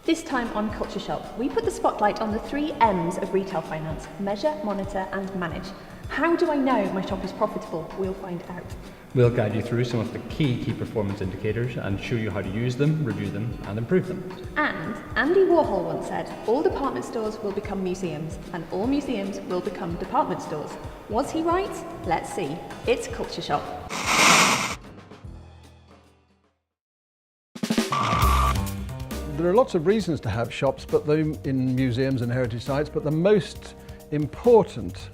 This time on CultureShop, we put the spotlight on the 3 M's of retail finance: measure, monitor and manage. How do I know my shop is profitable? We'll find out. We'll guide you through some of the key performance indicators and show you how to use them, review them and improve them. And Andy Warhol once said, all department stores will become museums and all museums will become department stores. Was he right? Let's see. It's CultureShop. There are lots of reasons to have shops, but in museums and heritage sites, but the most important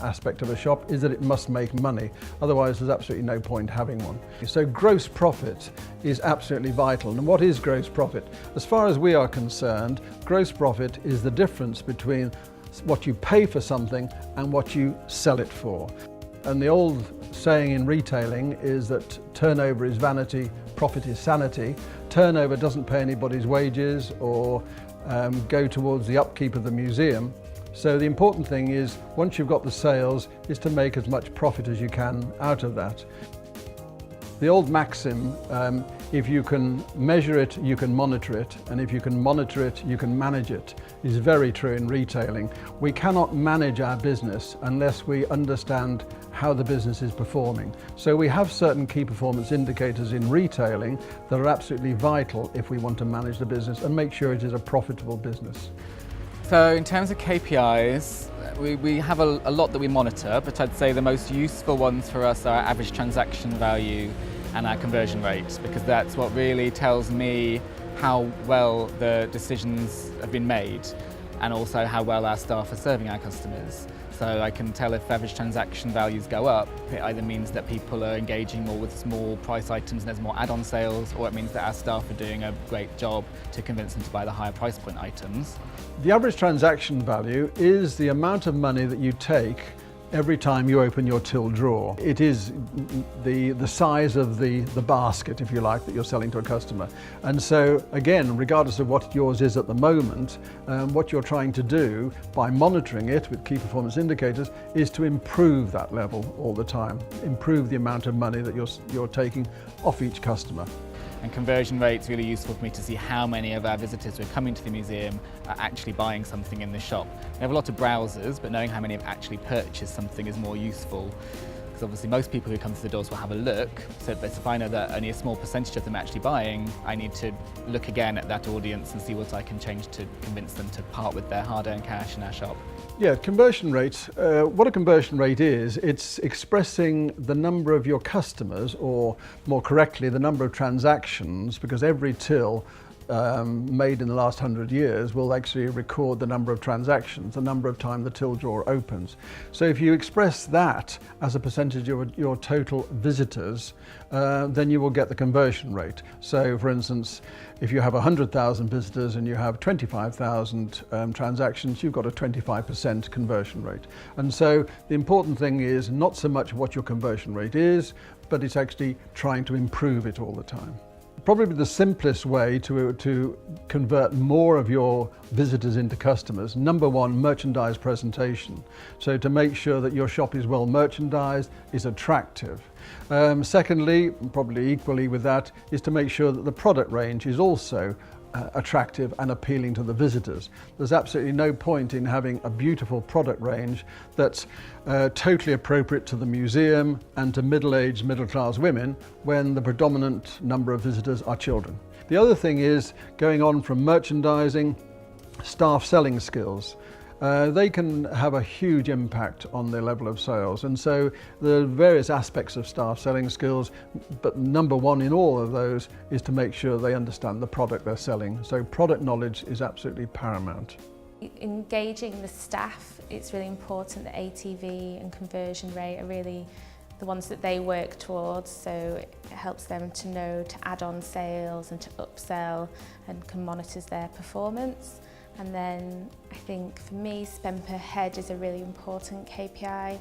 aspect of a shop is that it must make money. Otherwise, there's absolutely no point having one. So gross profit is absolutely vital. And what is gross profit? As far as we are concerned, gross profit is the difference between what you pay for something and what you sell it for. And the old saying in retailing is that turnover is vanity, profit is sanity. Turnover doesn't pay anybody's wages or go towards the upkeep of the museum. So the important thing is, once you've got the sales, is to make as much profit as you can out of that. The old maxim, if you can measure it, you can monitor it, and if you can monitor it, you can manage it, is very true in retailing. We cannot manage our business unless we understand how the business is performing. So we have certain key performance indicators in retailing that are absolutely vital if we want to manage the business and make sure it is a profitable business. So in terms of KPIs, we have a lot that we monitor, but I'd say the most useful ones for us are our average transaction value and our conversion rate, because that's what really tells me how well the decisions have been made and also how well our staff are serving our customers. So I can tell if average transaction values go up, it either means that people are engaging more with small price items and there's more add-on sales, or it means that our staff are doing a great job to convince them to buy the higher price point items. The average transaction value is the amount of money that you take every time you open your till drawer. It is the size of the basket, if you like, that you're selling to a customer. And so, again, regardless of what yours is at the moment, what you're trying to do by monitoring it with key performance indicators is to improve that level all the time, improve the amount of money that you're taking off each customer. And conversion rate's really useful for me to see how many of our visitors who are coming to the museum are actually buying something in the shop. We have a lot of browsers, but knowing how many have actually purchased something is more useful. Because obviously most people who come to the doors will have a look, so if I know that only a small percentage of them are actually buying, I need to look again at that audience and see what I can change to convince them to part with their hard-earned cash in our shop. Yeah, conversion rate. What a conversion rate is, it's expressing the number of your customers, or more correctly, the number of transactions, because every till made in the last 100 years will actually record the number of transactions, the number of times the till drawer opens. So if you express that as a percentage of your total visitors, then you will get the conversion rate. So for instance, if you have 100,000 visitors and you have 25,000 transactions, you've got a 25% conversion rate. And so the important thing is not so much what your conversion rate is, but it's actually trying to improve it all the time. Probably the simplest way to convert more of your visitors into customers, number one, merchandise presentation. So to make sure that your shop is well merchandised, is attractive. Secondly, probably equally with that, is to make sure that the product range is also attractive and appealing to the visitors. There's absolutely no point in having a beautiful product range that's totally appropriate to the museum and to middle-aged, middle-class women when the predominant number of visitors are children. The other thing is going on from merchandising, staff selling skills. They can have a huge impact on their level of sales, and so there are various aspects of staff selling skills, but number one in all of those is to make sure they understand the product they're selling. So product knowledge is absolutely paramount. Engaging the staff, it's really important that ATV and conversion rate are really the ones that they work towards, so it helps them to know to add on sales and to upsell and can monitor their performance. And then I think for me, spend per head is a really important KPI.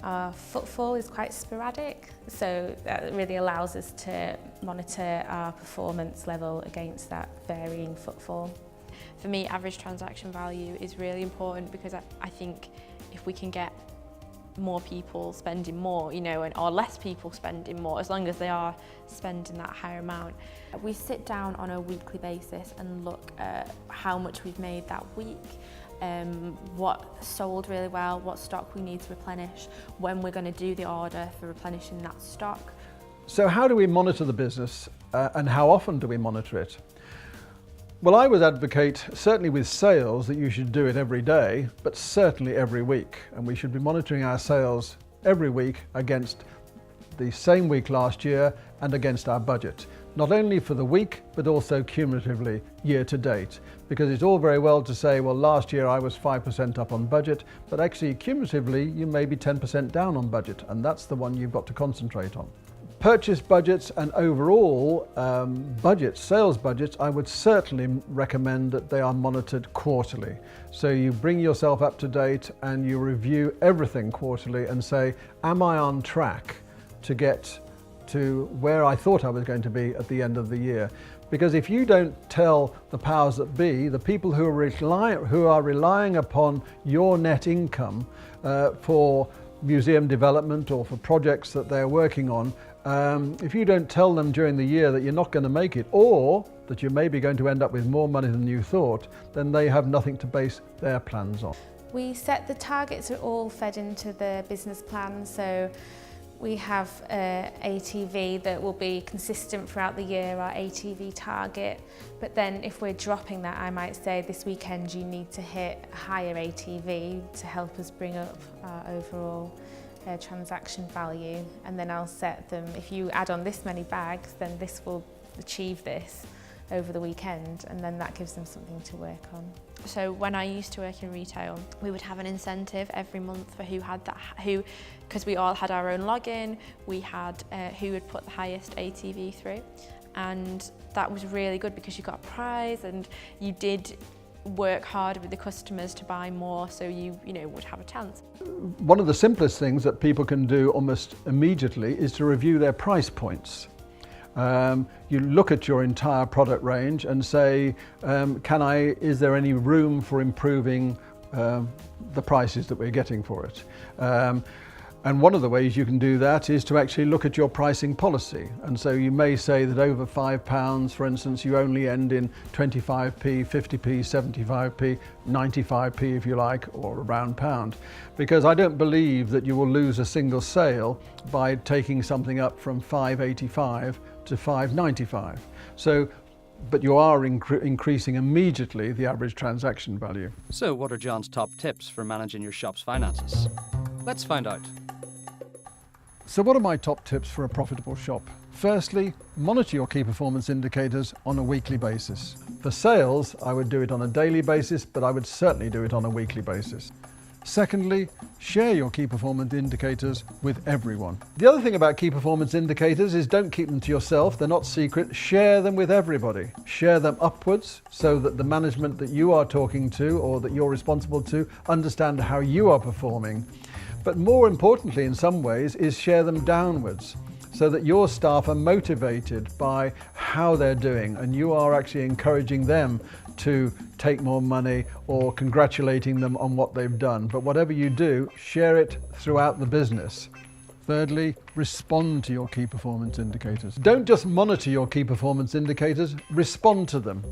Our footfall is quite sporadic, so that really allows us to monitor our performance level against that varying footfall. For me, average transaction value is really important because I think if we can get more people spending more, you know, or less people spending more, as long as they are spending that higher amount. We sit down on a weekly basis and look at how much we've made that week, what sold really well, what stock we need to replenish, when we're going to do the order for replenishing that stock. So how do we monitor the business and how often do we monitor it? Well, I would advocate, certainly with sales, that you should do it every day, but certainly every week. And we should be monitoring our sales every week against the same week last year and against our budget. Not only for the week, but also cumulatively year to date. Because it's all very well to say, well, last year I was 5% up on budget, but actually cumulatively you may be 10% down on budget, and that's the one you've got to concentrate on. Purchase budgets and overall budgets, sales budgets, I would certainly recommend that they are monitored quarterly. So you bring yourself up to date and you review everything quarterly and say, am I on track to get to where I thought I was going to be at the end of the year? Because if you don't tell the powers that be, the people who are relying upon your net income for museum development or for projects that they're working on, if you don't tell them during the year that you're not going to make it, or that you're maybe going to end up with more money than you thought, then they have nothing to base their plans on. We set the targets are all fed into the business plan, so we have ATV that will be consistent throughout the year, our ATV target. But then if we're dropping that, I might say this weekend you need to hit a higher ATV to help us bring up our overall transaction value. And then I'll set them, if you add on this many bags, then this will achieve this over the weekend, and then that gives them something to work on. So when I used to work in retail, we would have an incentive every month for who had that, because we all had our own login, we had who would put the highest ATV through, and that was really good because you got a prize and you did work hard with the customers to buy more, so you would have a chance. One of the simplest things that people can do almost immediately is to review their price points. You look at your entire product range and say, is there any room for improving the prices that we're getting for it? And one of the ways you can do that is to actually look at your pricing policy. And so you may say that over £5, for instance, you only end in 25p, 50p, 75p, 95p if you like, or around pound. Because I don't believe that you will lose a single sale by taking something up from £5.85 to £5.95. So, but you are increasing immediately the average transaction value. So what are John's top tips for managing your shop's finances? Let's find out. So what are my top tips for a profitable shop? Firstly, monitor your key performance indicators on a weekly basis. For sales, I would do it on a daily basis, but I would certainly do it on a weekly basis. Secondly, share your key performance indicators with everyone. The other thing about key performance indicators is don't keep them to yourself, they're not secret, share them with everybody. Share them upwards so that the management that you are talking to or that you're responsible to understand how you are performing. But more importantly in some ways is share them downwards so that your staff are motivated by how they're doing and you are actually encouraging them to take more money or congratulating them on what they've done. But whatever you do, share it throughout the business. Thirdly, respond to your key performance indicators. Don't just monitor your key performance indicators, respond to them.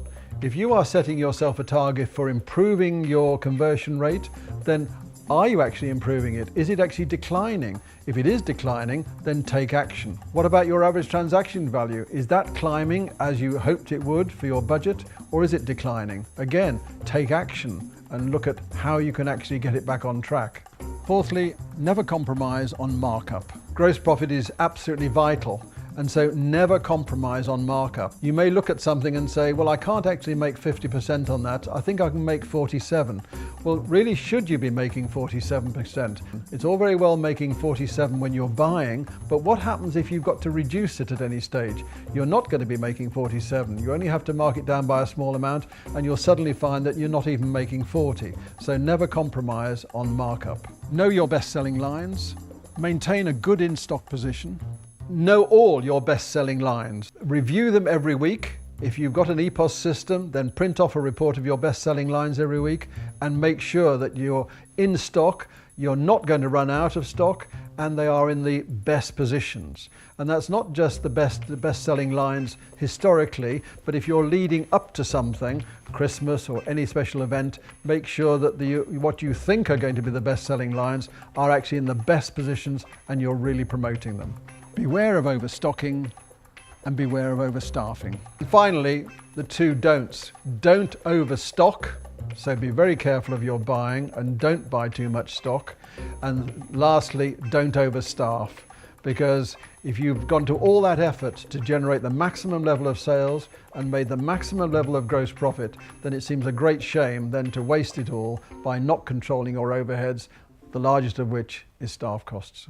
If you are setting yourself a target for improving your conversion rate, then are you actually improving it? Is it actually declining? If it is declining, then take action. What about your average transaction value? Is that climbing as you hoped it would for your budget, or is it declining? Again, take action and look at how you can actually get it back on track. Fourthly, never compromise on markup. Gross profit is absolutely vital. And so never compromise on markup. You may look at something and say, well, I can't actually make 50% on that. I think I can make 47. Well, really, should you be making 47%? It's all very well making 47 when you're buying, but what happens if you've got to reduce it at any stage? You're not going to be making 47. You only have to mark it down by a small amount and you'll suddenly find that you're not even making 40. So never compromise on markup. Know your best-selling lines. Maintain a good in-stock position. Know all your best-selling lines. Review them every week. If you've got an EPOS system, then print off a report of your best-selling lines every week and make sure that you're in stock, you're not going to run out of stock, and they are in the best positions. And that's not just the best-selling lines historically, but if you're leading up to something, Christmas or any special event, make sure that what you think are going to be the best-selling lines are actually in the best positions and you're really promoting them. Beware of overstocking and beware of overstaffing. And finally, the two don'ts. Don't overstock. So be very careful of your buying and don't buy too much stock. And lastly, don't overstaff, because if you've gone to all that effort to generate the maximum level of sales and made the maximum level of gross profit, then it seems a great shame then to waste it all by not controlling your overheads, the largest of which is staff costs.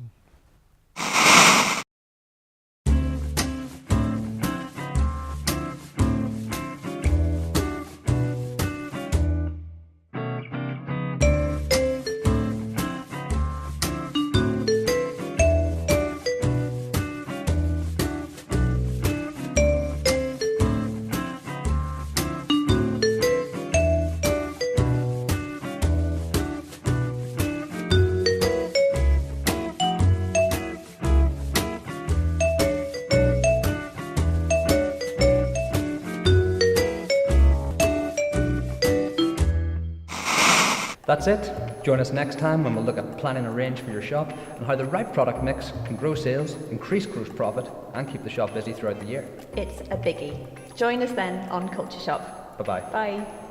That's it. Join us next time when we'll look at planning a range for your shop and how the right product mix can grow sales, increase gross profit, and keep the shop busy throughout the year. It's a biggie. Join us then on CultureShop. Bye-bye. Bye.